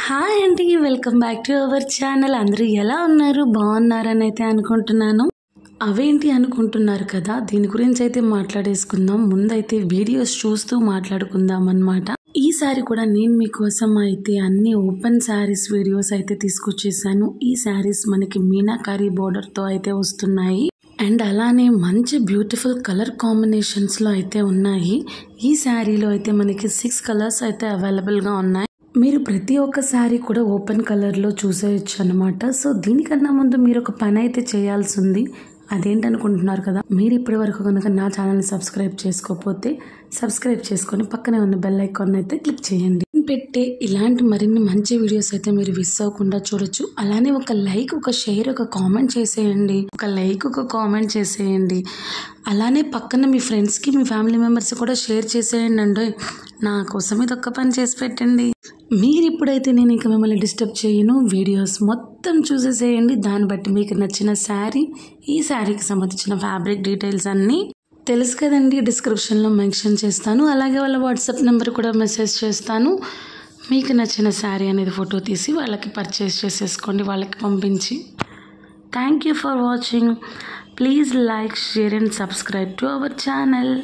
Hi అండి, welcome back to our channel. అందరూ ఎలా ఉన్నారు? బాగున్నారని అయితే అనుకుంటున్నాను. అవేంటి అనుకుంటున్నారు కదా, దీని గురించి అయితే మాట్లాడేసుకుందాం. ముందైతే వీడియోస్ చూస్తూ మాట్లాడుకుందాం అన్నమాట. ఈసారి కూడా నేను మీకోసం అయితే అన్ని ఓపెన్ శారీస్ వీడియోస్ అయితే తీసుకొచ్చేసాను. ఈ శారీస్ మనకి మీనాకారి బోర్డర్తో అయితే వస్తున్నాయి అండ్ అలానే మంచి బ్యూటిఫుల్ కలర్ కాంబినేషన్స్లో అయితే ఉన్నాయి. ఈ శారీలో అయితే మనకి 6 కలర్స్ అయితే అవైలబుల్గా ఉన్నాయి. మీరు ప్రతి ఒక్క శారీ కూడా ఓపెన్ కలర్లో చూసేయచ్చు అనమాట. సో దీనికన్నా ముందు మీరు ఒక పని అయితే చేయాల్సి ఉంది. అదేంటనుకుంటున్నారు కదా, మీరు ఇప్పటి వరకు కనుక నా ఛానల్ని సబ్స్క్రైబ్ చేసుకోకపోతే సబ్స్క్రైబ్ చేసుకొని పక్కనే ఉన్న బెల్ ఐకాన్ అయితే క్లిక్ చేయండి. పెట్టే ఇలాంటి మరిన్ని మంచి వీడియోస్ అయితే మీరు మిస్ అవ్వకుండా చూడొచ్చు. అలానే ఒక లైక్, ఒక షేర్, ఒక కామెంట్ చేసేయండి. ఒక లైక్, ఒక కామెంట్ చేసేయండి. అలానే పక్కన మీ ఫ్రెండ్స్కి, మీ ఫ్యామిలీ మెంబర్స్ కూడా షేర్ చేసేయండి అండి. నా కోసం ఇది ఒక్క పని చేసి పెట్టండి. మీరు ఇప్పుడైతే నేను ఇంకా మిమ్మల్ని డిస్టర్బ్ చేయను. వీడియోస్ మొత్తం చూసేసేయండి. దాన్ని బట్టి మీకు నచ్చిన శారీ, ఈ శారీకి సంబంధించిన ఫ్యాబ్రిక్ డీటెయిల్స్ అన్నీ తెలుసు కదండి, డిస్క్రిప్షన్లో మెన్షన్ చేస్తాను. అలాగే వాళ్ళ వాట్సాప్ నెంబర్ కూడా మెసేజ్ చేస్తాను. మీకు నచ్చిన శారీ అనేది ఫోటో తీసి వాళ్ళకి పర్చేస్ చేసేసుకోండి, వాళ్ళకి పంపించి. Thank you for watching. Please like, share and subscribe to our channel.